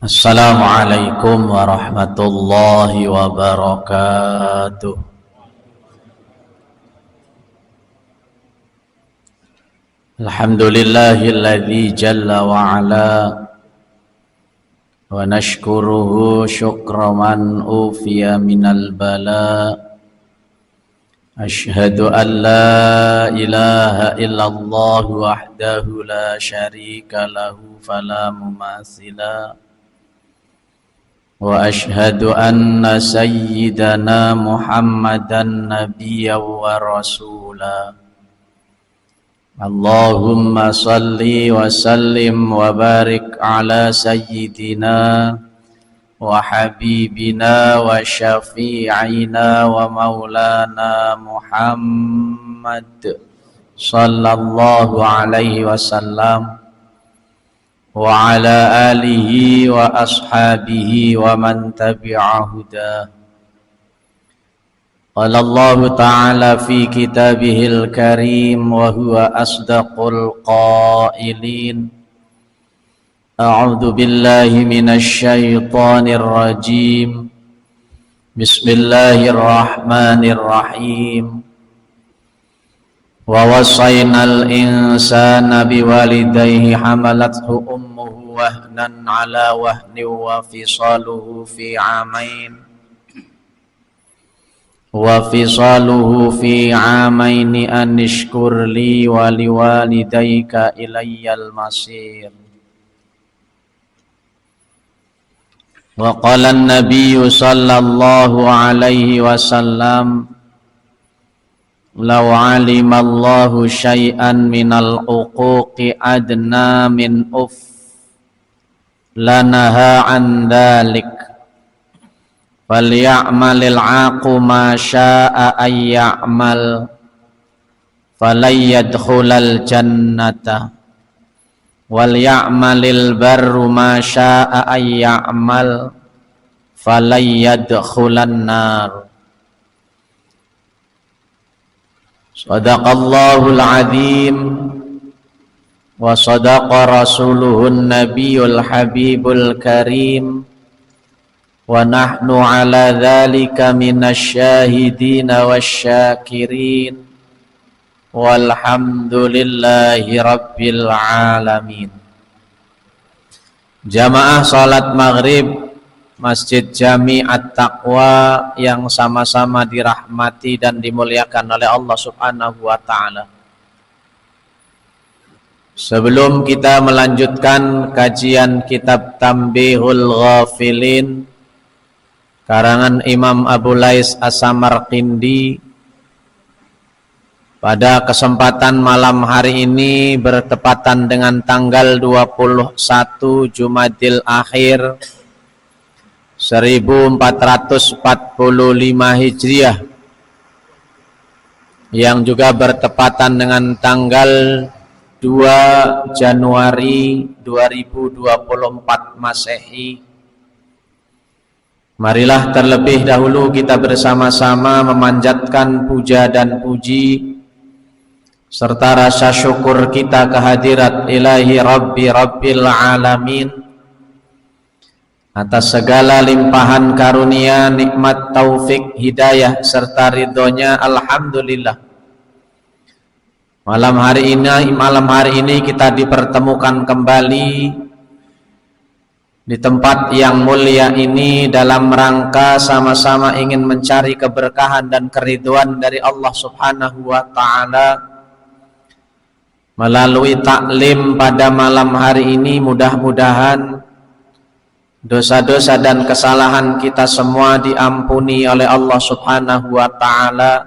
Assalamualaikum warahmatullahi wabarakatuh. Alhamdulillahilladzi jalla wa ala wa nashkuruhu syukra man ufiya minal bala. Ashhadu an la ilaha illallah wahdahu la syarika lahu fala mumatsila. Wa ashhadu anna sayyidana Muhammadan nabiyyan wa rasula. Allahumma salli wa sallim wa barik ala sayyidina wa habibina wa syafi'ina wa maulana Muhammad sallallahu alaihi wasallam wa ala alihi wa ashabihi wa man tabi'a hudah. Qala Allah ta'ala fi kitabihil karim wa huwa asdaqul qailin. A'udzu billahi minasy syaithanir rajim. Bismillahirrahmanirrahim. Wa wasainal insana biwalidayhi hamalathu ummuhu wahnan ala wahni wa fisaluhu fi amaini an ishkur li wa liwalidayka ilayyal masir. Wa qala an-nabiyyu sallallahu alaihi wasallam, law alimallahu syai'an minal uquqi adna min lanaha an dhalik falya'malil 'aqu ma syaa ayya'mal falayyadkhulal jannata wal ya'malil barru ma syaa ayya'mal falayyadkhulan nar. Sadaqallahul azim wa sadaqa rasuluhun nabiyul habibul karim wa nahnu ala dhalika minasyahidina wasyakirin walhamdulillahi rabbil alamin. Jamaah salat maghrib Masjid Jami At-Taqwa yang sama-sama dirahmati dan dimuliakan oleh Allah Subhanahu wa ta'ala. Sebelum kita melanjutkan kajian kitab Tanbihul Ghafilin karangan Imam Abu Lais As-Samarqindi, pada kesempatan malam hari ini bertepatan dengan tanggal 21 Jumadil Akhir 1445 Hijriah, yang juga bertepatan dengan tanggal 2 Januari 2024 Masehi. Marilah terlebih dahulu kita bersama-sama memanjatkan puja dan puji serta rasa syukur kita kehadirat Ilahi Rabbi Rabbil Alamin atas segala limpahan karunia, nikmat, taufik, hidayah serta ridhonya. Alhamdulillah, malam hari ini kita dipertemukan kembali di tempat yang mulia ini dalam rangka sama-sama ingin mencari keberkahan dan keridhaan dari Allah Subhanahu wa ta'ala. Melalui taklim pada malam hari ini, mudah-mudahan dosa-dosa dan kesalahan kita semua diampuni oleh Allah Subhanahu wa ta'ala,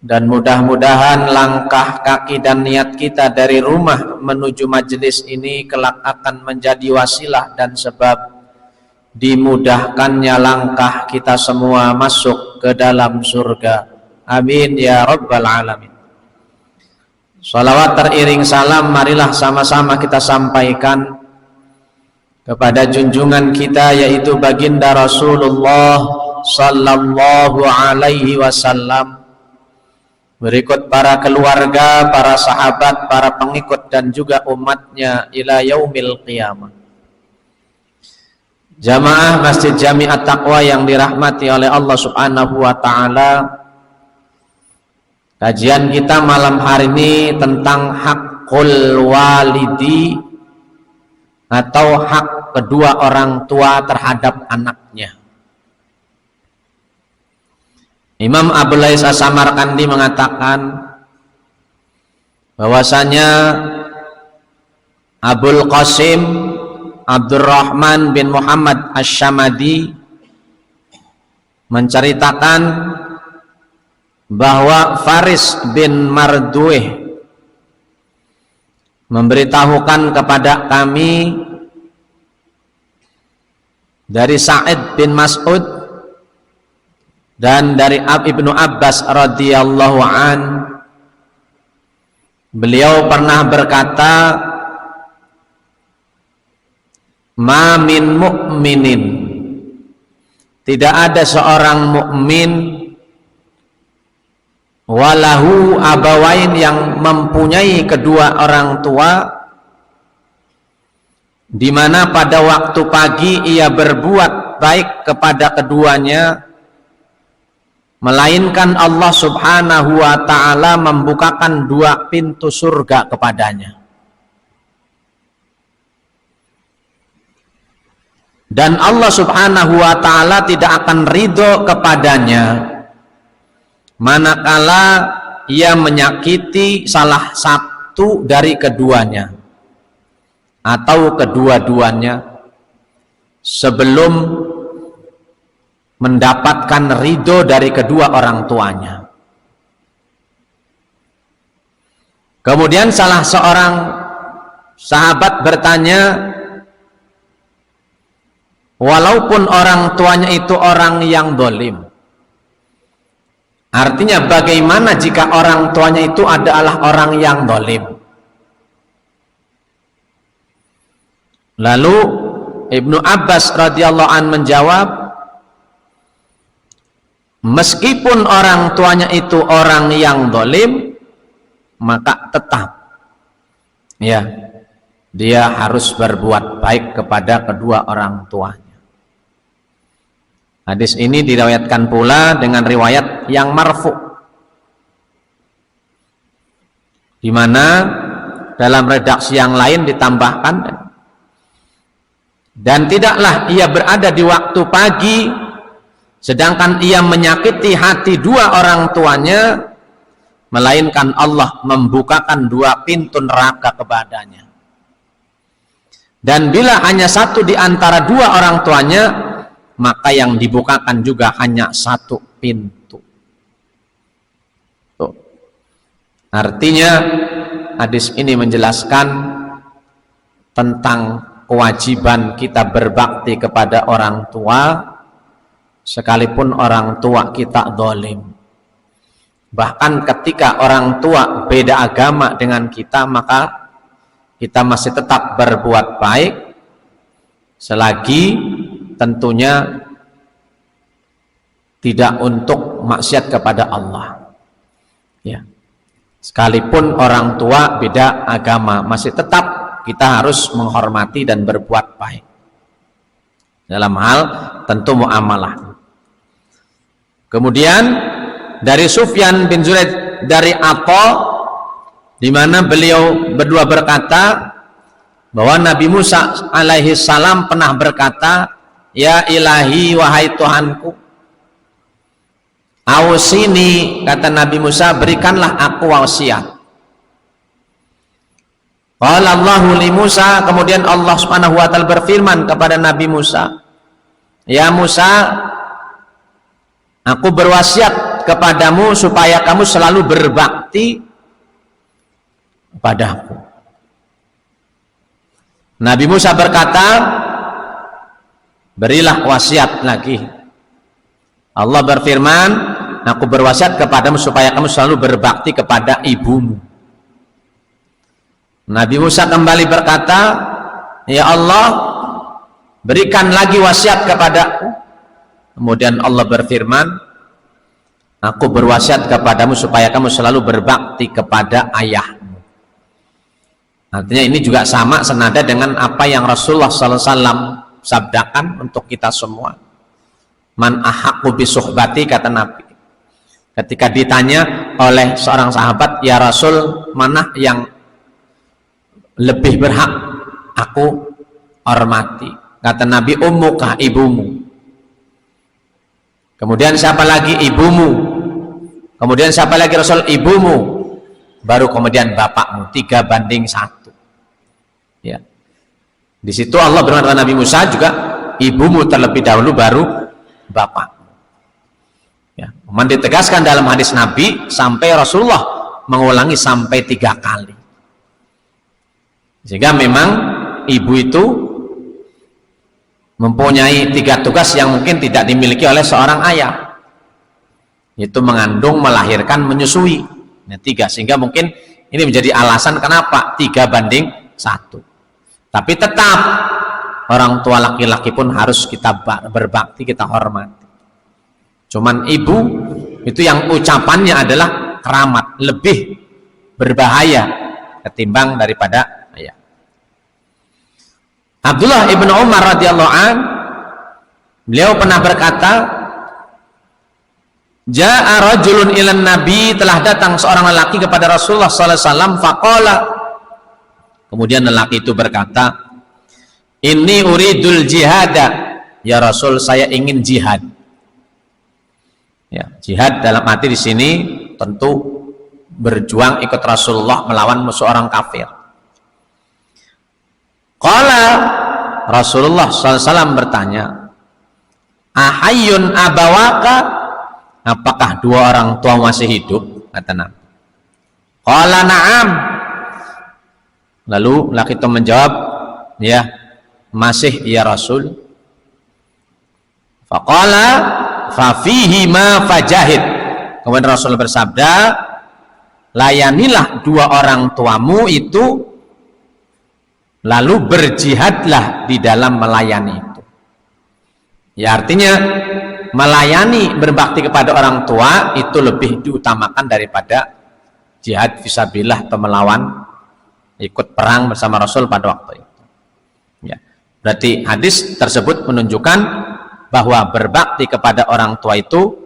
dan mudah-mudahan langkah kaki dan niat kita dari rumah menuju majelis ini kelak akan menjadi wasilah dan sebab dimudahkannya langkah kita semua masuk ke dalam surga. Amin ya rabbal alamin. Salawat teriring salam marilah sama-sama kita sampaikan kepada junjungan kita, yaitu baginda Rasulullah sallallahu alaihi wasallam, berikut para keluarga, para sahabat, para pengikut dan juga umatnya ila yaumil qiyamah. Jamaah Masjid Jami At-Taqwa yang dirahmati oleh Allah Subhanahu wa taala. Kajian kita malam hari ini tentang hakul walidi atau hak kedua orang tua terhadap anaknya. Imam Abul Lais As-Samarkandi mengatakan bahwasanya Abul Qasim Abdurrahman bin Muhammad Asy-Syamadi menceritakan bahwa Faris bin Marduih memberitahukan kepada kami dari Sa'id bin Mas'ud dan dari Ibnu Abbas radhiyallahu an, beliau pernah berkata, ma min mu'minin, tidak ada seorang mukmin walahu abawain yang mempunyai kedua orang tua di mana pada waktu pagi ia berbuat baik kepada keduanya, melainkan Allah Subhanahu wa ta'ala membukakan dua pintu surga kepadanya. Dan Allah Subhanahu wa ta'ala tidak akan ridho kepadanya manakala ia menyakiti salah satu dari keduanya atau kedua-duanya sebelum mendapatkan ridho dari kedua orang tuanya. Kemudian salah seorang sahabat bertanya, walaupun orang tuanya itu orang yang dolim, artinya bagaimana jika orang tuanya itu adalah orang yang dolim? Lalu Ibnu Abbas radhiyallahu an menjawab, meskipun orang tuanya itu orang yang dolim, maka tetap ya dia harus berbuat baik kepada kedua orang tuanya. Hadis ini diriwayatkan pula dengan riwayat yang marfu, di mana dalam redaksi yang lain ditambahkan, dan tidaklah ia berada di waktu pagi sedangkan ia menyakiti hati dua orang tuanya, melainkan Allah membukakan dua pintu neraka kepadanya. Dan bila hanya satu di antara dua orang tuanya, maka yang dibukakan juga hanya satu pintu. Tuh. Artinya hadis ini menjelaskan tentang kewajiban kita berbakti kepada orang tua sekalipun orang tua kita zalim. Bahkan ketika orang tua beda agama dengan kita, maka kita masih tetap berbuat baik selagi tentunya tidak untuk maksiat kepada Allah. Ya. Sekalipun orang tua beda agama, masih tetap kita harus menghormati dan berbuat baik dalam hal tentu muamalah. Kemudian dari Sufyan bin Zuraid dari Atha, di mana beliau berdua berkata bahwa Nabi Musa alaihi salam pernah berkata, ya ilahi, wahai Tuhanku, ausini, kata Nabi Musa, berikanlah aku wasiat. Qala Allahu li Musa, kemudian Allah Subhanahu wa taala berfirman kepada Nabi Musa, ya Musa, aku berwasiat kepadamu supaya kamu selalu berbakti kepadaku. Nabi Musa berkata, berilah wasiat lagi. Allah berfirman, aku berwasiat kepadamu supaya kamu selalu berbakti kepada ibumu. Nabi Musa kembali berkata, ya Allah, berikan lagi wasiat kepadaku. Kemudian Allah berfirman, aku berwasiat kepadamu supaya kamu selalu berbakti kepada ayahmu. Artinya ini juga sama senada dengan apa yang Rasulullah SAW sabdakan untuk kita semua. Man ahaqqu bisuhbati, kata Nabi. Ketika ditanya oleh seorang sahabat, ya Rasul, mana yang lebih berhak aku hormati? Kata Nabi, ummuka, ibumu. Kemudian siapa lagi? Ibumu. Kemudian siapa lagi Rasul? Ibumu. Baru kemudian bapakmu. 3:1. Ya. Di situ Allah berfirman kepada Nabi Musa juga, ibumu terlebih dahulu, baru bapakmu. Ya. Kemudian ditegaskan dalam hadis Nabi sampai Rasulullah mengulangi sampai 3 kali. Sehingga memang ibu itu mempunyai 3 tugas yang mungkin tidak dimiliki oleh seorang ayah, yaitu mengandung, melahirkan, menyusui. Nah, 3, sehingga mungkin ini menjadi alasan kenapa 3:1. Tapi tetap orang tua laki-laki pun harus kita berbakti, kita hormati. Cuman ibu itu yang ucapannya adalah keramat, lebih berbahaya ketimbang daripada ayah. Abdullah ibnu Umar radhiyallahu an, beliau pernah berkata, Ja'a rajulun ilan nabi, telah datang seorang lelaki kepada Rasulullah sallallahu alaihi wasallam, faqala, kemudian lelaki itu berkata, inni uridul jihada, ya Rasul, saya ingin jihad. Ya, jihad dalam arti di sini tentu berjuang ikut Rasulullah melawan musuh orang kafir. Qala, Rasulullah SAW bertanya, ahayyun abawaka, apakah 2 orang tua masih hidup? Kata Nabi. Qala na'am. Lalu laki itu menjawab, ya, masih ya Rasul. Faqala fafihi ma fajahid. Kemudian Rasul bersabda, layanilah 2 orang tuamu itu, lalu berjihadlah di dalam melayani itu. Ya, artinya melayani, berbakti kepada orang tua itu lebih diutamakan daripada jihad fisabilillah atau melawan, ikut perang bersama Rasul pada waktu itu. Ya, berarti hadis tersebut menunjukkan bahwa berbakti kepada orang tua itu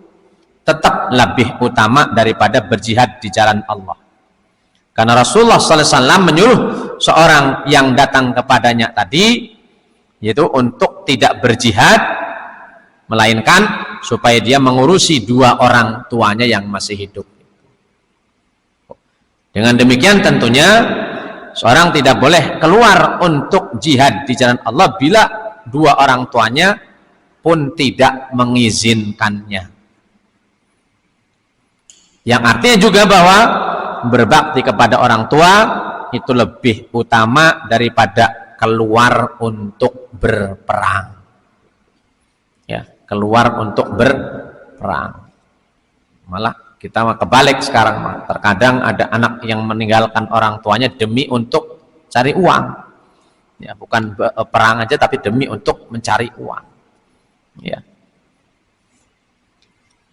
tetap lebih utama daripada berjihad di jalan Allah. Karena Rasulullah SAW menyuruh seorang yang datang kepadanya tadi, yaitu untuk tidak berjihad, melainkan supaya dia mengurusi 2 orang tuanya yang masih hidup. Dengan demikian tentunya seorang tidak boleh keluar untuk jihad di jalan Allah bila 2 orang tuanya pun tidak mengizinkannya. Yang artinya juga bahwa berbakti kepada orang tua itu lebih utama daripada keluar untuk berperang. Ya, keluar untuk berperang. Malah kita kebalik sekarang, terkadang ada anak yang meninggalkan orang tuanya demi untuk cari uang. Ya, bukan perang aja tapi demi untuk mencari uang. Ya.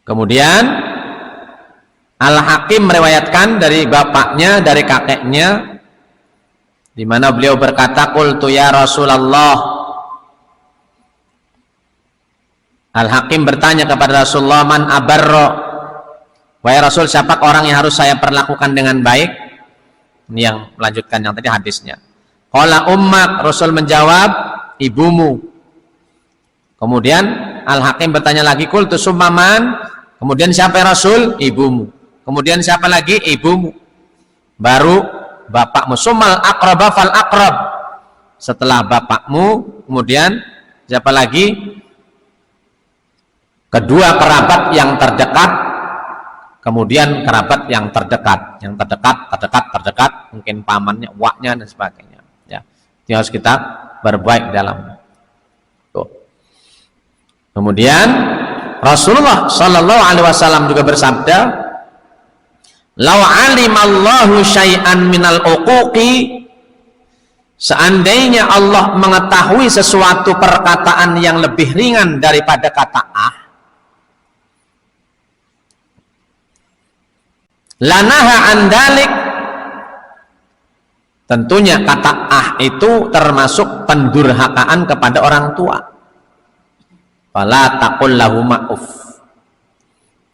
Kemudian Al-Hakim meriwayatkan dari bapaknya, dari kakeknya, di mana beliau berkata, qultu ya Rasulullah. Al-Hakim bertanya kepada Rasulullah, man abarro, wahai Rasul, siapa orang yang harus saya perlakukan dengan baik? Ini yang melanjutkan yang tadi hadisnya. Qala ummak, Rasul menjawab, ibumu. Kemudian Al-Hakim bertanya lagi, qultu summaman, kemudian siapa Rasul? Ibumu. Kemudian siapa lagi? Ibumu. Baru bapakmu. Summal aqraba fal aqrab. Setelah bapakmu, kemudian siapa lagi? Kedua kerabat yang terdekat, kemudian kerabat yang terdekat, terdekat, mungkin pamannya, waknya dan sebagainya. Ya, itu harus kita berbaik dalam. Tuh. Kemudian Rasulullah Shallallahu Alaihi Wasallam juga bersabda, "Lau alimallahu syai'an minal uquqi." Seandainya Allah mengetahui sesuatu perkataan yang lebih ringan daripada kata lanaha andalik, Tentunya kata itu termasuk pendurhakaan kepada orang tua. Fala taqul lahuma uff.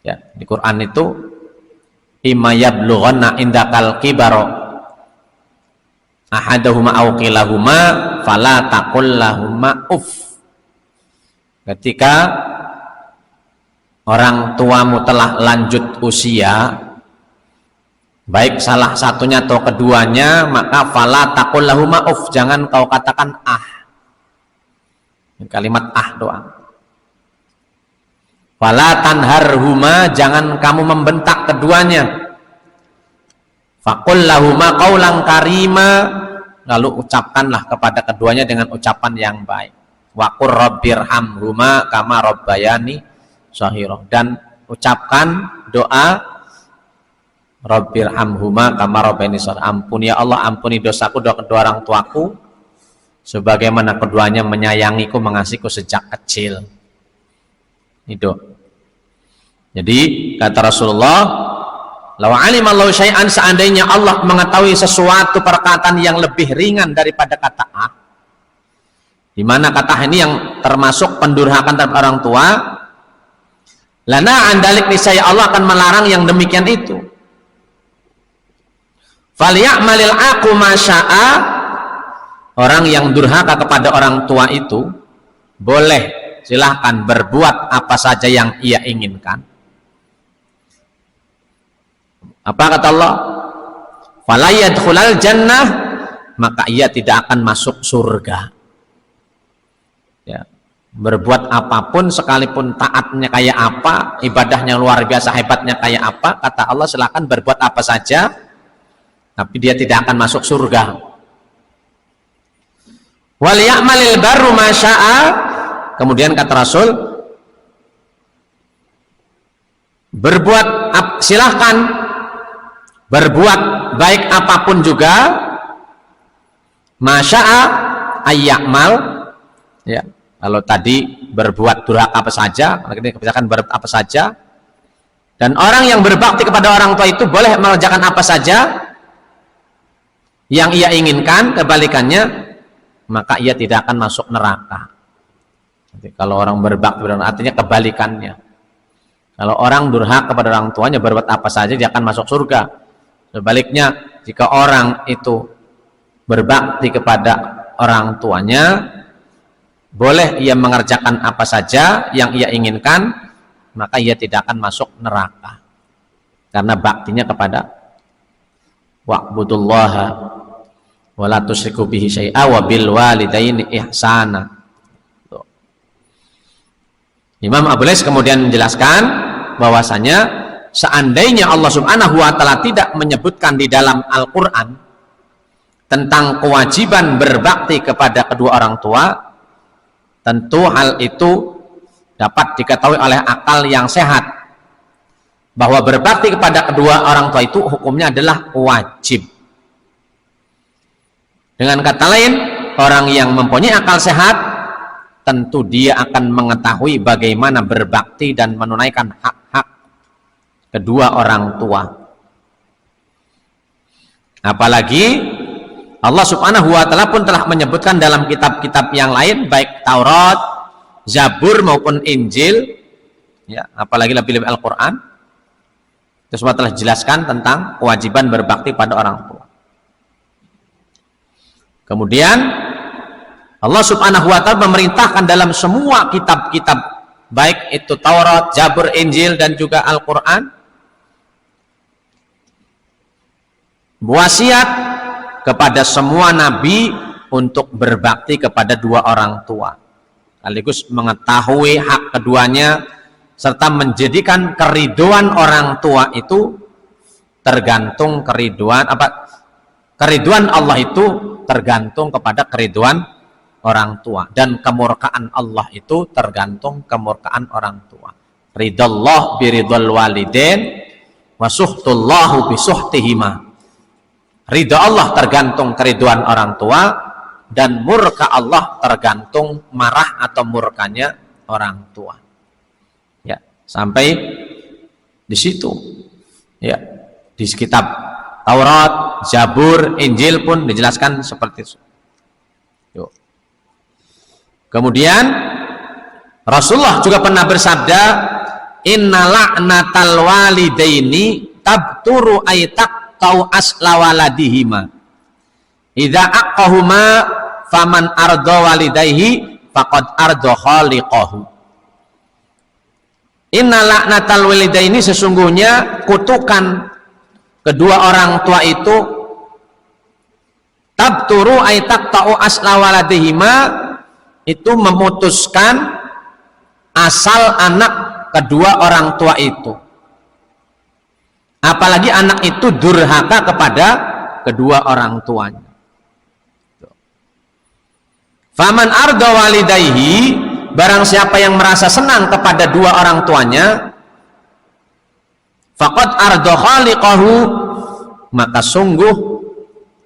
Ya, di Quran itu imma yablughanna indakal kibaro ahaduhuma aw kilahuma fala taqul lahuma uff. Ketika orang tuamu telah lanjut usia, baik salah satunya atau keduanya, maka fala taqul lahuma uff, jangan kau katakan kalimat doang. Fala tanharhuma, jangan kamu membentak keduanya. Faqul lahuma qaulan karima, lalu ucapkanlah kepada keduanya dengan ucapan yang baik. Wa qur rabbirhamhuma kama rabbayani shaghira, dan ucapkan doa rabbirhamhuma kama rabbayani shaghira, ampuni ya Allah, ampuni dosaku doa kedua orang tuaku sebagaimana keduanya menyayangiku, mengasihiku sejak kecil. Itu. Jadi kata Rasulullah, law alimallahu syai'an, seandainya Allah mengetahui sesuatu perkataan yang lebih ringan daripada kata di mana kata ini yang termasuk pendurhakaan terhadap orang tua, lana andalik, niscaya Allah akan melarang yang demikian itu. Falyamalil aqu masya'a, orang yang durhaka kepada orang tua itu boleh, silahkan berbuat apa saja yang ia inginkan. Apa kata Allah? Fala yadkhulal jannah, maka ia tidak akan masuk surga. Ya, berbuat apapun, sekalipun taatnya kayak apa, ibadahnya luar biasa hebatnya kayak apa, kata Allah silahkan berbuat apa saja, tapi dia tidak akan masuk surga. Wal ya'malil barru ma syaa, kemudian kata Rasul, silahkan berbuat baik apapun juga, masya'a ayyamal, ya. Kalau tadi berbuat durhaka apa saja, ini kebiasaan berbuat apa saja, dan orang yang berbakti kepada orang tua itu boleh mengerjakan apa saja yang ia inginkan, kebalikannya maka ia tidak akan masuk neraka. Jadi, kalau orang berbakti artinya kebalikannya. Kalau orang durhaka kepada orang tuanya, berbuat apa saja dia akan masuk surga. Sebaliknya, jika orang itu berbakti kepada orang tuanya, boleh ia mengerjakan apa saja yang ia inginkan, maka ia tidak akan masuk neraka. Karena baktinya kepada wa'budullaha wa la tusyriku bihi syai'a wa bil walidaini ihsana. Imam Abu Lais kemudian menjelaskan bahwasanya seandainya Allah Subhanahu wa ta'ala tidak menyebutkan di dalam Al-Quran tentang kewajiban berbakti kepada kedua orang tua, tentu hal itu dapat diketahui oleh akal yang sehat bahwa berbakti kepada kedua orang tua itu hukumnya adalah wajib. Dengan kata lain, orang yang mempunyai akal sehat tentu dia akan mengetahui bagaimana berbakti dan menunaikan hak-hak kedua orang tua. Apalagi Allah Subhanahu wa ta'ala pun telah menyebutkan dalam kitab-kitab yang lain, baik Taurat, Zabur maupun Injil, ya, apalagi lebih-lebih Al-Quran, itu semua telah dijelaskan tentang kewajiban berbakti pada orang tua. Kemudian Allah Subhanahu wa ta'ala memerintahkan dalam semua kitab-kitab, baik itu Taurat, Zabur, Injil, dan juga Al-Quran, wasiat kepada semua nabi untuk berbakti kepada dua orang tua, sekaligus mengetahui hak keduanya, serta menjadikan keriduan orang tua itu tergantung keriduan Allah itu tergantung kepada keriduan orang tua, dan kemurkaan Allah itu tergantung kemurkaan orang tua. Ridallah biridul walidain wa suhtullahu bisuhtihima. Ridha Allah tergantung keriduan orang tua, dan murka Allah tergantung marah atau murkanya orang tua. Ya, sampai di situ. Ya, di kitab Taurat, Zabur, Injil pun dijelaskan seperti itu. Yuk. Kemudian Rasulullah juga pernah bersabda, inna la'natal walidaini tabturu aitak tau asla waladihima idza aqahuma faman ardo walidayhi faqad ardo khaliqahu. Inna la'natal walidaini, sesungguhnya kutukan kedua orang tua itu, tabturu aitak tau asla waladihima, itu memutuskan asal anak kedua orang tua itu, apalagi anak itu durhaka kepada kedua orang tuanya. Faman arda walidayhi, barang siapa yang merasa senang kepada dua orang tuanya, faqad arda khaliqahu, maka sungguh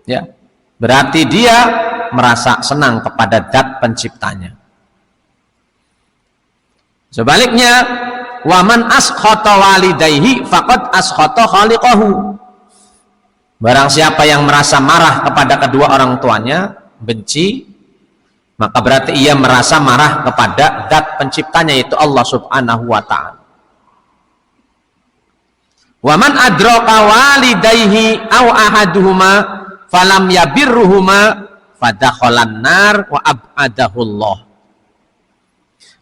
ya berarti dia merasa senang kepada zat penciptanya. Sebaliknya, waman askhata walidayhi faqad askhata khaliqahu, barang siapa yang merasa marah kepada kedua orang tuanya, benci, maka berarti ia merasa marah kepada zat penciptanya, yaitu Allah subhanahu wa ta'ala. Waman adraka walidayhi aw ahaduhuma falam yabirruhuma fadakhalan nar wa ab'adahullah.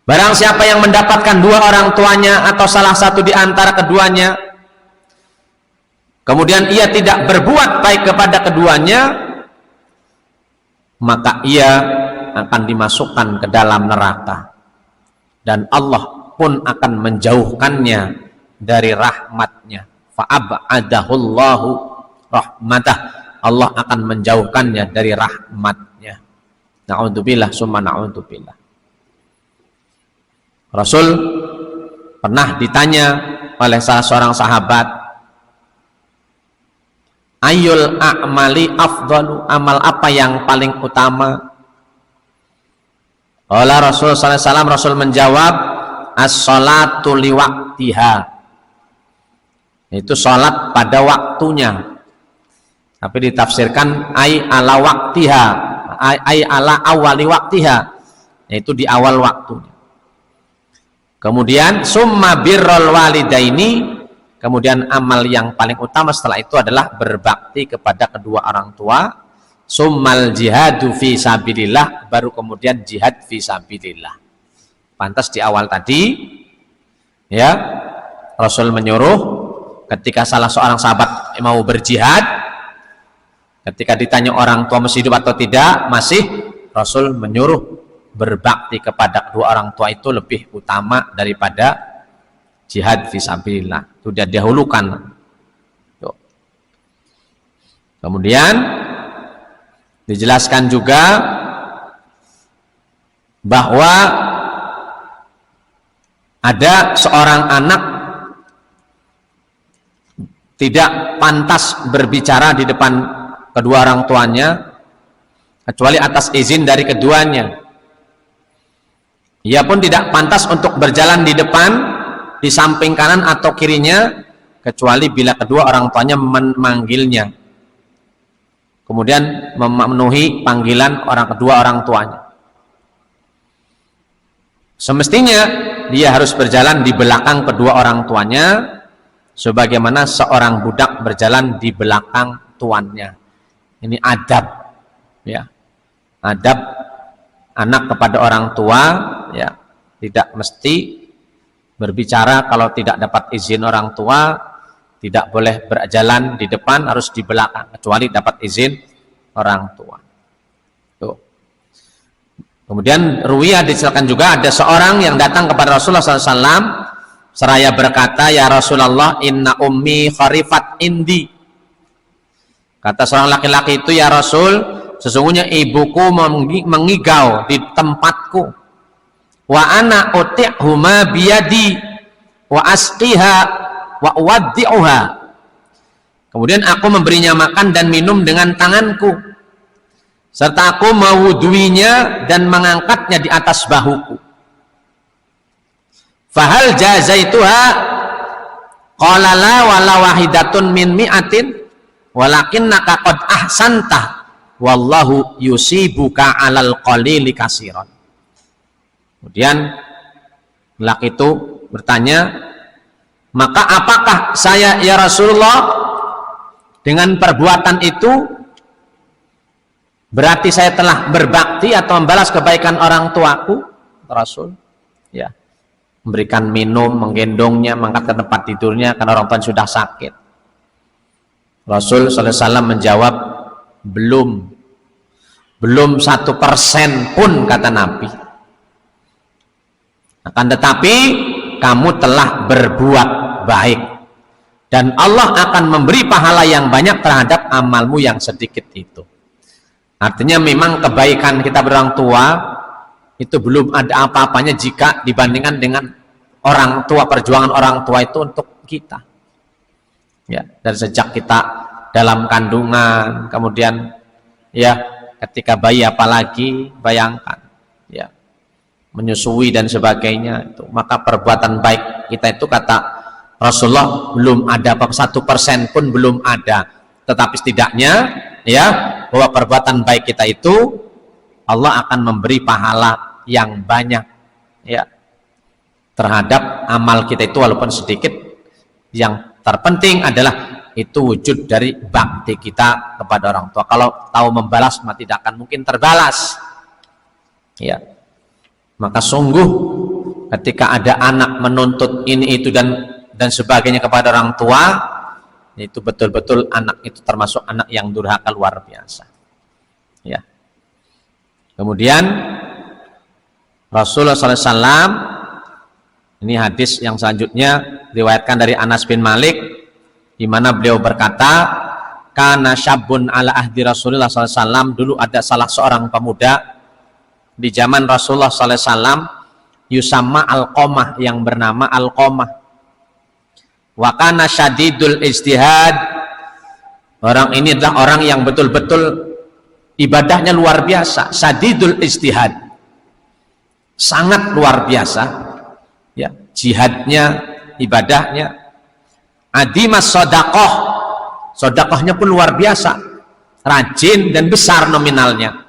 Barang siapa yang mendapatkan dua orang tuanya atau salah satu di antara keduanya, kemudian ia tidak berbuat baik kepada keduanya, maka ia akan dimasukkan ke dalam neraka, dan Allah pun akan menjauhkannya dari rahmatnya. Fa'ab'adahullahu rahmatah, Allah akan menjauhkannya dari rahmatnya. Na'udzubillah summa na'udzubillah. Rasul pernah ditanya oleh salah seorang sahabat, ayyul a'mali afdalu, amal apa yang paling utama? Oleh Rasul sallallahu alaihi wasallam, Rasul menjawab, as-salatu liwaqtiha, itu salat pada waktunya, tapi ditafsirkan ai ala waqtiha, ai ala awali waqtiha, yaitu di awal waktunya. Kemudian summa birrul walidaini, kemudian amal yang paling utama setelah itu adalah berbakti kepada kedua orang tua. Summal jihadu fi sabilillah, baru kemudian jihad fi sabilillah. Pantas di awal tadi ya Rasul menyuruh ketika salah seorang sahabat mau berjihad, ketika ditanya orang tua masih hidup atau tidak, masih, Rasul menyuruh berbakti kepada kedua orang tua itu lebih utama daripada jihad fisabilillah, itu dia dahulukan. Kemudian dijelaskan juga bahwa ada seorang anak tidak pantas berbicara di depan kedua orang tuanya kecuali atas izin dari keduanya. Ia pun tidak pantas untuk berjalan di depan, di samping kanan atau kirinya, kecuali bila kedua orang tuanya memanggilnya, kemudian memenuhi panggilan kedua orang tuanya. Semestinya dia harus berjalan di belakang kedua orang tuanya, sebagaimana seorang budak berjalan di belakang tuannya. Ini adab, ya, adab anak kepada orang tua, ya, tidak mesti berbicara kalau tidak dapat izin orang tua, tidak boleh berjalan di depan, harus di belakang kecuali dapat izin orang tua. Tuh. Kemudian ruwiyah diceritakan juga ada seorang yang datang kepada Rasulullah SAW seraya berkata, ya Rasulullah, inna ummi kharifat indi. Kata seorang laki-laki itu, ya Rasul, sesungguhnya ibuku mengigau di tempatku, wa ana uti'huma biyadi wa asqiha wa uwaddi'uha, kemudian aku memberinya makan dan minum dengan tanganku, serta aku mewuduinya dan mengangkatnya di atas bahuku. Fahal jazaituha? Qala la wala wahidatun min mi'atin walakinnaka qad ahsanta wallahu yusibuka 'alal qalili katsiran. Kemudian laki itu bertanya, maka apakah saya ya Rasulullah dengan perbuatan itu berarti saya telah berbakti atau membalas kebaikan orang tuaku? Rasul ya memberikan minum, menggendongnya, mengangkat ke tempat tidurnya karena orang tua sudah sakit. Rasul sallallahu alaihi wasallam menjawab, belum 1% pun, kata Nabi. Akan tetapi kamu telah berbuat baik dan Allah akan memberi pahala yang banyak terhadap amalmu yang sedikit itu. Artinya memang kebaikan kita berorang tua itu belum ada apa-apanya jika dibandingkan dengan orang tua, perjuangan orang tua itu untuk kita ya, dari sejak kita dalam kandungan, kemudian ya ketika bayi, apalagi bayangkan ya menyusui dan sebagainya itu. Maka perbuatan baik kita itu, kata Rasulullah, belum ada 1% pun belum ada, tetapi setidaknya ya bahwa perbuatan baik kita itu Allah akan memberi pahala yang banyak ya terhadap amal kita itu walaupun sedikit. Yang terpenting adalah itu wujud dari bakti kita kepada orang tua. Kalau tahu membalas maka tidak akan mungkin terbalas ya. Maka sungguh ketika ada anak menuntut ini itu dan sebagainya kepada orang tua, itu betul-betul anak itu termasuk anak yang durhaka luar biasa ya. Kemudian Rasulullah SAW, ini hadis yang selanjutnya riwayatkan dari Anas bin Malik, di mana beliau berkata, kana syabun ala ahdi Rasulullah SAW, dulu ada salah seorang pemuda di zaman Rasulullah SAW, yusamma Alqamah, yang bernama Alqamah. Wa kana syadidul ijtihad, orang ini adalah orang yang betul-betul ibadahnya luar biasa, syadidul ijtihad, sangat luar biasa ya, jihadnya, ibadahnya. Adimas sodakoh, sodakohnya pun luar biasa, rajin dan besar nominalnya.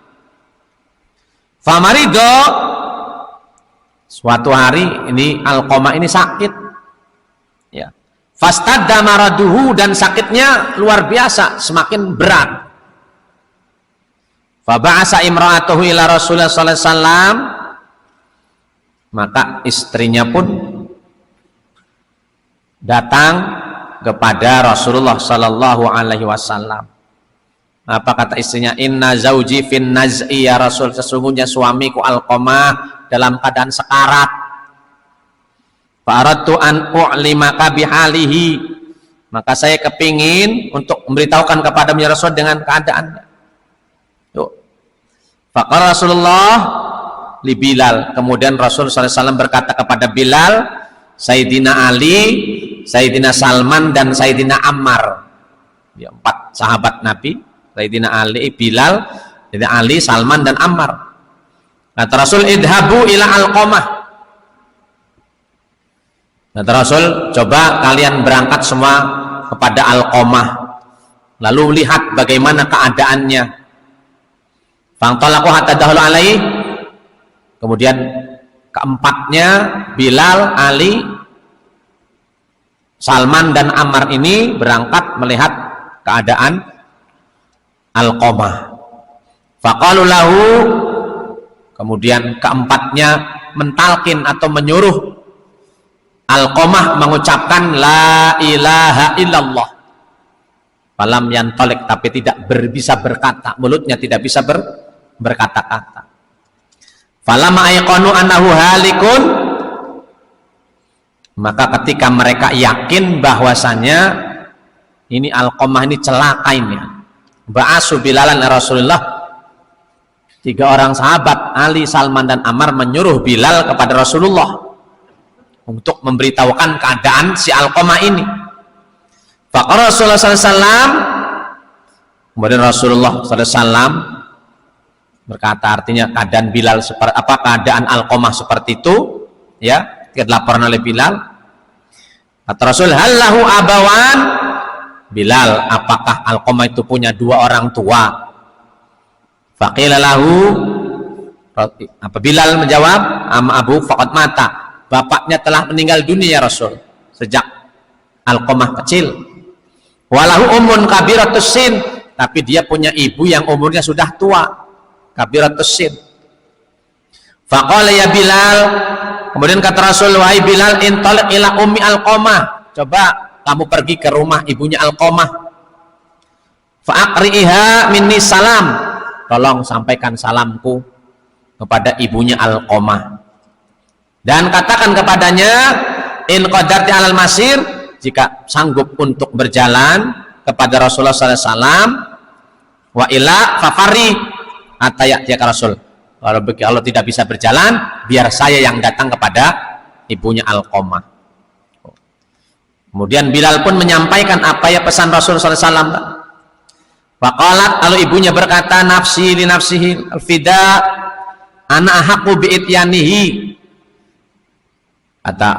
Famarido, suatu hari ini Alqamah ini sakit ya, fastadda maraduhu, dan sakitnya luar biasa, semakin berat. Faba'asa imra'atuhu ila Rasulullah sallallahu alaihi wasallam, maka istrinya pun datang kepada Rasulullah sallallahu alaihi wasallam. Apa kata istrinya? Inna zauji fin naz'i ya Rasul, sesungguhnya suamiku Alqamah dalam keadaan sekarat. Fa'aradtu an u'limaka bihalihi, maka saya kepingin untuk memberitahukan kepada Rasul dengan keadaannya. Yuk. Faqala Rasulullah li Bilal, kemudian Rasul SAW berkata kepada Bilal, Sayyidina Ali, Sayyidina Salman, dan Sayyidina Ammar ya, 4 sahabat Nabi, Sayyidina Ali, Bilal, Sayyidina Ali, Salman, dan Ammar. Kata Rasul, idhabu ila Alqamah, kata Rasul, coba kalian berangkat semua kepada Alqamah, lalu lihat bagaimana keadaannya. Fangtalaku hatta dahulu alaihi, kemudian keempatnya Bilal, Ali, Salman, dan Ammar ini berangkat melihat keadaan Alqamah. Faqalu lahu, kemudian keempatnya mentalkin atau menyuruh Alqamah mengucapkan la ilaha illallah. Falam yantalik, tapi tidak bisa berkata, mulutnya tidak bisa berkata-kata. Falamma ayqanu annahu halikun, maka ketika mereka yakin bahwasanya ini Alqamah ini celaka ini, ba'asu Bilalan Rasulullah, 3 orang sahabat Ali, Salman, dan Ammar menyuruh Bilal kepada Rasulullah untuk memberitahukan keadaan si Alqamah ini. Faqala Rasulullah SAW, kemudian Rasulullah SAW berkata, artinya keadaan Bilal seperti apa, keadaan Alqamah seperti itu ya, dilaporkan oleh Bilal. Kata Rasul, hallahu abawan, Bilal, apakah Alqamah itu punya dua orang tua? Faqila lahu, apa Bilal menjawab, Abu faqad mata, bapaknya telah meninggal dunia ya Rasul sejak Alqamah kecil. Walahu ummun kabiratus sin, tapi dia punya ibu yang umurnya sudah tua, kabiratus sin. Faqala ya Bilal, kemudian kata Rasul, wahai Bilal, intaliq ila ummi Alqamah, coba kamu pergi ke rumah ibunya Alqamah, fa'aqri'iha minni salam, tolong sampaikan salamku kepada ibunya Alqamah, dan katakan kepadanya, in qadarti alal masir, jika sanggup untuk berjalan kepada Rasulullah SAW, wa ila fafari, atayat ya Rasul, kalau tidak bisa berjalan, biar saya yang datang kepada ibunya Alqamah. Kemudian Bilal pun menyampaikan apa ya pesan Rasulullah SAW. Faqalat, lalu ibunya berkata, nafsi li nafsihi al-fida, ana ahaqqu bi ityanihi. Kata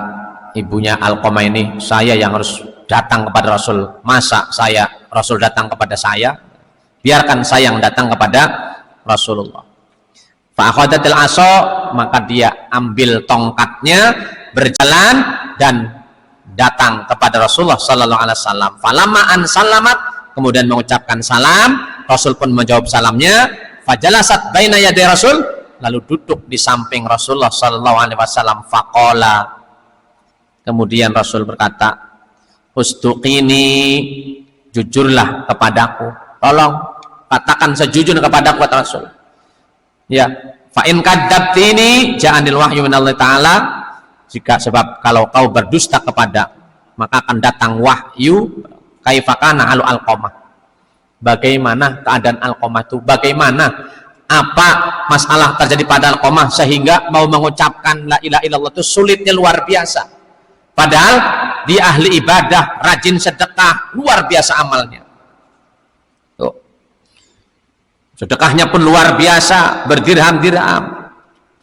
ibunya Alqamah ini, saya yang harus datang kepada Rasul. Masa Rasul datang kepada saya? Biarkan saya yang datang kepada Rasulullah. Fa'akhadatil aso, maka dia ambil tongkatnya, berjalan dan datang kepada Rasulullah sallallahu alaihi wasallam. Falamma an salamat, kemudian mengucapkan salam, Rasul pun menjawab salamnya. Fajalasat baina yaday Rasul, lalu duduk di samping Rasulullah sallallahu alaihi wasallam. Faqala, kemudian Rasul berkata, usduqini, jujurlah kepadaku, tolong katakan sejujur kepadaku, kata Rasul. Ya, fa in kadzabtini ja'anil wahyu minallahi ta'ala, jika sebab kalau kau berdusta kepada, maka akan datang wahyu. Kaifakana alu Alqamah, bagaimana keadaan Alqamah itu, bagaimana apa masalah terjadi pada Alqamah sehingga mau mengucapkan la ilaha illallah itu sulitnya luar biasa, padahal dia ahli ibadah, rajin sedekah, luar biasa amalnya. Tuh. Sedekahnya pun luar biasa, berdirham-dirham,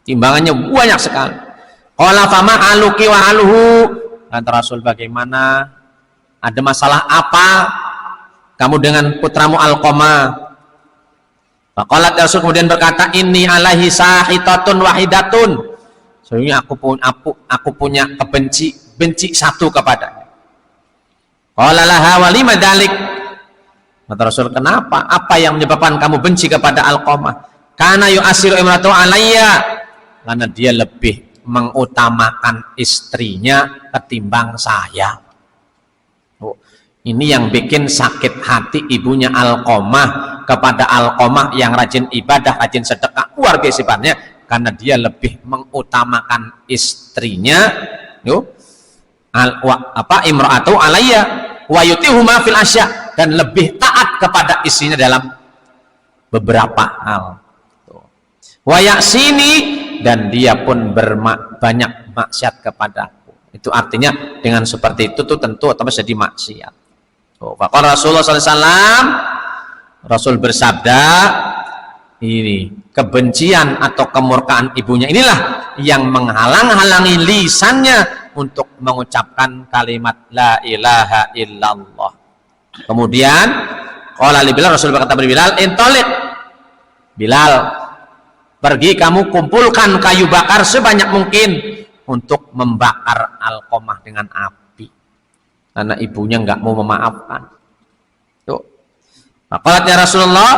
timbangannya banyak sekali. Qala fama aluki wa aluhu, kata Rasul, bagaimana, ada masalah apa kamu dengan putramu Alqamah? Faqalat Rasul kemudian berkata, inni alaihi sahitatun wahidatun, sesungguhnya aku punya benci satu kepadanya. Qala laha wa lima dzalik, kata Rasul, kenapa, apa yang menyebabkan kamu benci kepada Alqamah? Kana yu'asiru imratu alayya, karena dia lebih mengutamakan istrinya ketimbang saya. Oh, ini yang bikin sakit hati ibunya Alqamah kepada Alqamah yang rajin ibadah, rajin sedekah, luar biasa sifatnya, karena dia lebih mengutamakan istrinya, imra'atu alayya wa yutihuma fil asya, dan lebih taat kepada istrinya dalam beberapa hal. Wa ya'sini, dan dia pun banyak maksiat kepadaku. Itu artinya dengan seperti itu tuh tentu otomatis jadi maksiat. Faqala Rasulullah SAW, Rasul bersabda, ini kebencian atau kemurkaan ibunya inilah yang menghalang-halangi lisannya untuk mengucapkan kalimat la ilaha illallah. Kemudian qala li Bilal, Rasul berkata kepada Bilal, intaliq Bilal, pergi kamu kumpulkan kayu bakar sebanyak mungkin untuk membakar Alqamah dengan api, karena ibunya nggak mau memaafkan. Tuh. Faqalat ya Rasulullah,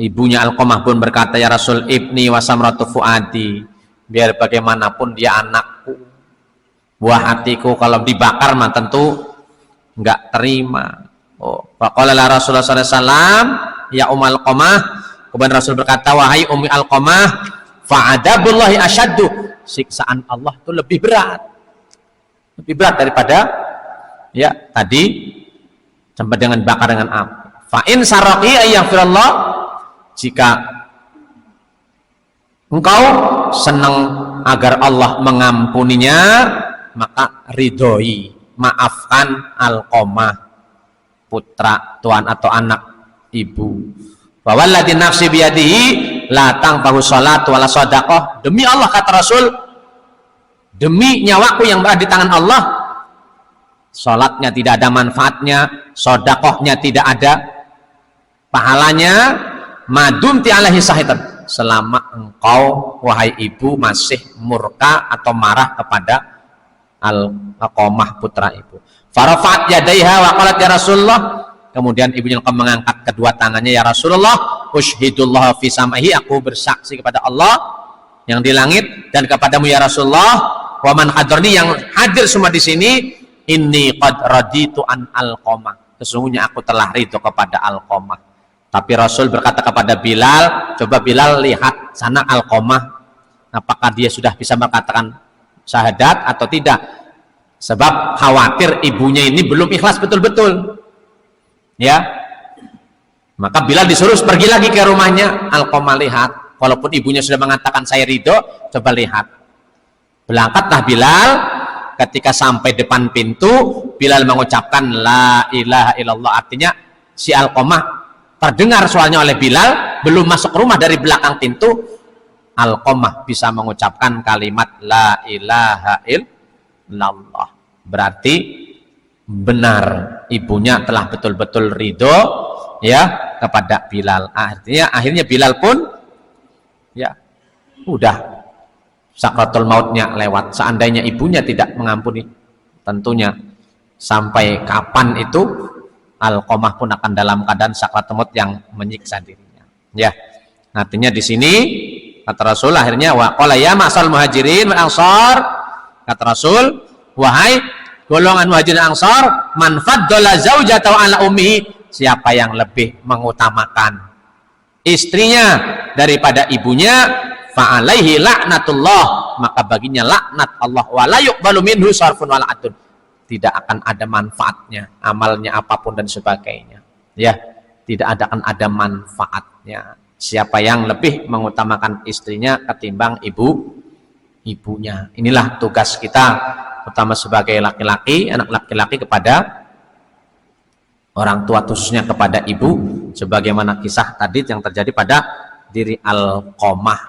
ibunya Alqamah pun berkata, ya Rasul, ibni wa samratu fuadi, biar bagaimanapun dia anakku, buah hatiku, kalau dibakar mah tentu nggak terima. Faqala la Rasulullah sallallahu alaihi wasallam, ya Alqamah, kemudian Rasul berkata, wahai Ummi Alqamah, fa'adabullahi asyaddu, siksaan Allah itu lebih berat daripada ya tadi sampai dengan bakar dengan api. Fa'in saraqi ayyaghfirallah, jika engkau senang agar Allah mengampuninya, maka ridhoi, maafkan Alqamah, putra tuan atau anak ibu. Wa walladzi nafsi biyadihi la tanfahu sholatu wala shadaqah, demi Allah, kata Rasul, demi nyawaku yang berada di tangan Allah, sholatnya tidak ada manfaatnya, sodakohnya tidak ada pahalanya, madumti alaihi sahitan, selama engkau wahai ibu masih murka atau marah kepada Alqamah putra ibu. Farafat yadaiha wa qalat ya Rasulullah, kemudian ibunya mengangkat kedua tangannya, ya Rasulullah, usyhidullah fi samaihi, aku bersaksi kepada Allah yang di langit dan kepadamu ya Rasulullah, wa man hadarni, yang hadir semua di sini, inni qad raditu an Alqamah, sesungguhnya aku telah ridho kepada Alqamah. Tapi Rasul berkata kepada Bilal, coba Bilal lihat sana Alqamah, apakah dia sudah bisa mengatakan syahadat atau tidak, sebab khawatir ibunya ini belum ikhlas betul-betul, ya. Maka Bilal disuruh pergi lagi ke rumahnya. Alqamah lihat, walaupun ibunya sudah mengatakan saya ridho, coba lihat. Berangkatlah Bilal. Ketika sampai depan pintu, Bilal mengucapkan la ilaha illallah, artinya si Alqamah terdengar soalnya oleh Bilal, belum masuk rumah, dari belakang pintu Alqamah bisa mengucapkan kalimat la ilaha illallah. Berarti benar ibunya telah betul-betul ridho, ya, kepada Bilal. Artinya akhirnya Bilal pun ya udah sakratul mautnya lewat. Seandainya ibunya tidak mengampuni, tentunya sampai kapan itu Alqamah pun akan dalam keadaan sakratul maut yang menyiksa dirinya, ya. Artinya di sini kata Rasul akhirnya, wa qala ya ma'sal muhajirin wal ansar, kata Rasul, wahai golongan muhajirin ansar, man faddala zaujatahu ala ummihi, siapa yang lebih mengutamakan istrinya daripada ibunya, fa alaihi laknatullah, maka baginya laknat Allah, wa la yuqbalu minhu sarfun wala adun, tidak akan ada manfaatnya amalnya apapun dan sebagainya, ya, tidak akan ada manfaatnya. Siapa yang lebih mengutamakan istrinya ketimbang ibunya. Inilah tugas kita, utama sebagai laki-laki, anak laki-laki, kepada orang tua, khususnya kepada ibu, sebagaimana kisah tadi yang terjadi pada diri Alqamah,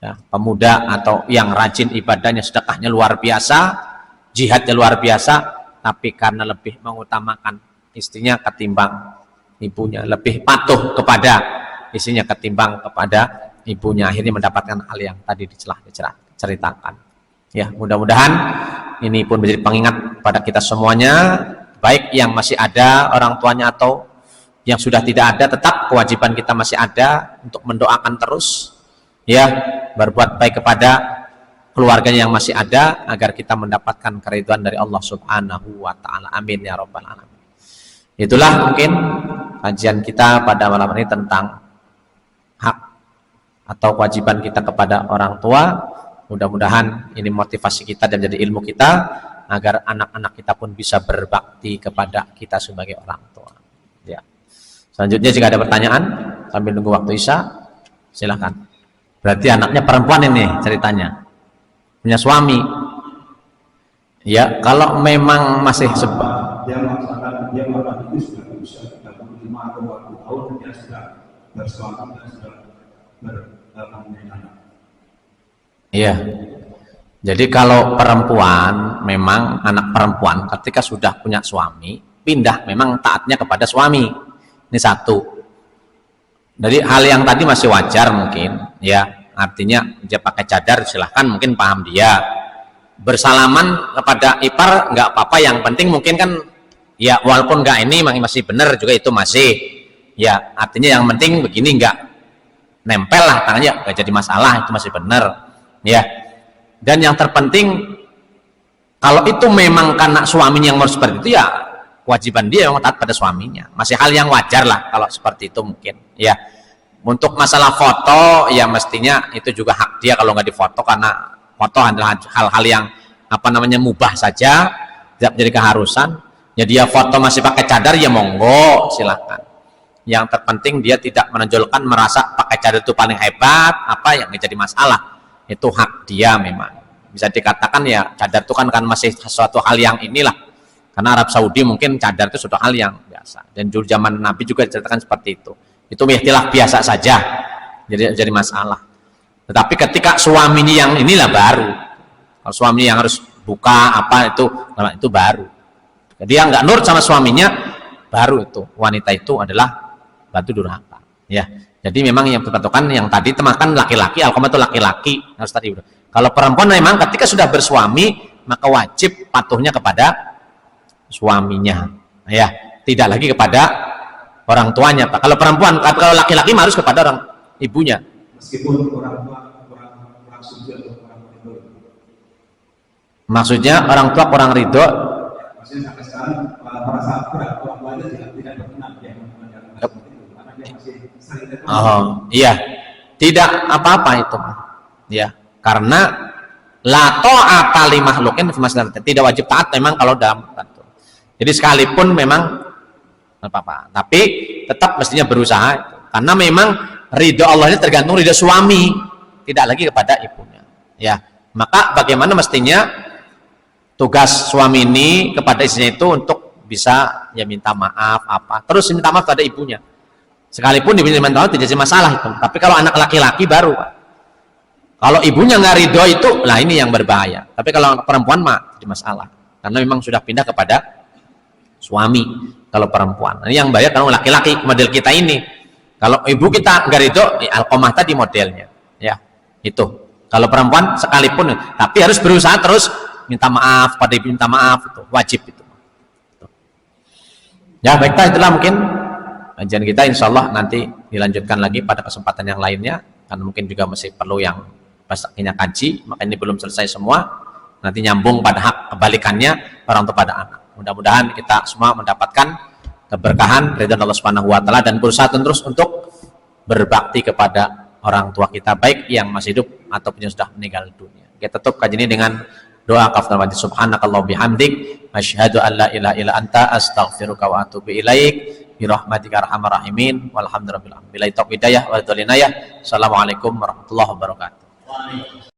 ya, pemuda atau yang rajin ibadahnya, sedekahnya luar biasa, jihadnya luar biasa, tapi karena lebih mengutamakan istrinya ketimbang ibunya, lebih patuh kepada istrinya ketimbang kepada ibunya, akhirnya mendapatkan hal yang tadi diceritakan. Ya, mudah-mudahan ini pun menjadi pengingat pada kita semuanya, baik yang masih ada orang tuanya atau yang sudah tidak ada, tetap kewajiban kita masih ada untuk mendoakan terus, ya, berbuat baik kepada keluarganya yang masih ada, agar kita mendapatkan keridhaan dari Allah Subhanahu wa ta'ala. Amin ya rabbal alamin. Itulah mungkin kajian kita pada malam ini tentang hak atau kewajiban kita kepada orang tua. Mudah-mudahan ini motivasi kita dan jadi ilmu kita, agar anak-anak kita pun bisa berbakti kepada kita sebagai orang tua, ya. Selanjutnya jika ada pertanyaan sambil nunggu waktu Isya, silahkan. Berarti anaknya perempuan ini ceritanya, punya suami, ya. Kalau memang masih dia mengatakan dia melakukan itu sudah berusia 35 atau 40 tahun, dia sudah bersuami dan sudah mempunyai anak. Iya. Jadi kalau perempuan, memang anak perempuan ketika sudah punya suami, pindah memang taatnya kepada suami. Ini satu. Jadi hal yang tadi masih wajar mungkin, ya. Artinya dia pakai cadar, silahkan, mungkin paham dia. Bersalaman kepada ipar nggak apa-apa, yang penting mungkin kan, ya, walaupun nggak ini masih benar juga, itu masih, ya, artinya yang penting begini, nggak nempel lah tangannya, nggak jadi masalah, itu masih benar, ya. Dan yang terpenting, kalau itu memang karena suaminya yang harus seperti itu, ya kewajiban dia yang taat pada suaminya, masih hal yang wajar lah kalau seperti itu mungkin, ya. Untuk masalah foto, ya mestinya itu juga hak dia kalau nggak difoto, karena foto adalah hal-hal yang mubah saja, tidak menjadi keharusan. Ya, dia foto masih pakai cadar, ya monggo, silakan. Yang terpenting dia tidak menonjolkan, merasa pakai cadar itu paling hebat, apa yang menjadi masalah. Itu hak dia memang. Bisa dikatakan ya cadar itu kan masih sesuatu hal yang inilah. Karena Arab Saudi mungkin cadar itu suatu hal yang biasa. Dan dulu zaman Nabi juga diceritakan seperti itu. Itu ikhtilaf biasa saja, jadi masalah. Tetapi ketika suaminya yang inilah baru, kalau suaminya yang harus buka apa itu baru, Dia nggak nurut sama suaminya, baru itu wanita itu adalah batu durhaka. Ya, jadi memang yang berpatokan yang tadi makan laki-laki, Alqamah itu laki-laki harus tadi. Kalau perempuan memang ketika sudah bersuami maka wajib patuhnya kepada suaminya, ya, tidak lagi kepada orang tuanya, Pak. Kalau perempuan, kalau laki-laki harus kepada orang ibunya. Meskipun orang tua kurang setuju atau kurang ridho. Maksudnya orang tua kurang ridho. Maksudnya sampai sekarang merasa berat orang tuanya tidak berkenan dia menjalankan seperti itu karena dia masih sering ketemu. Oh, iya. Tidak apa-apa itu, Pak. Ya, karena la ta'ata li makhluqin fi maslahatin. Tidak wajib taat memang kalau dalam tentu. Jadi sekalipun memang apa-apa, tapi tetap mestinya berusaha itu. Karena memang ridho Allah ini tergantung ridho suami, tidak lagi kepada ibunya. Ya, maka bagaimana mestinya tugas suami ini kepada istrinya itu untuk bisa ya minta maaf apa, terus minta maaf pada ibunya. Sekalipun ibunya minta maaf tidak jadi masalah itu. Tapi kalau anak laki-laki baru, Pak. Kalau ibunya nggak ridho itu, lah ini yang berbahaya. Tapi kalau perempuan mah jadi masalah, karena memang sudah pindah kepada suami. Kalau perempuan, ini yang bayar kalau laki-laki model kita ini. Kalau ibu kita nggak ridho, Alqamah tadi modelnya, ya itu. Kalau perempuan sekalipun, tapi harus berusaha terus minta maaf pada ibu, minta maaf itu wajib itu. Ya baiklah, itulah mungkin kajian kita. Insya Allah nanti dilanjutkan lagi pada kesempatan yang lainnya, karena mungkin juga masih perlu yang pas akhirnya kaji, maka ini belum selesai semua. Nanti nyambung pada hak kebalikannya orang tua pada anak. Mudah-mudahan kita semua mendapatkan keberkahan ridha Allah Subhanahu wa taala dan berusaha terus untuk berbakti kepada orang tua kita, baik yang masih hidup ataupun yang sudah meninggal dunia. Kita tutup kajian ini dengan doa kafaratul majlis. Subhanakallahumma bihamdik asyhadu an la ilaha illa anta astaghfiruka wa atubu ilaik bi rahmatika arhamar rahimin walhamdulillah. Billahi taufiq hidayah wa hidayah. Assalamualaikum warahmatullahi wabarakatuh.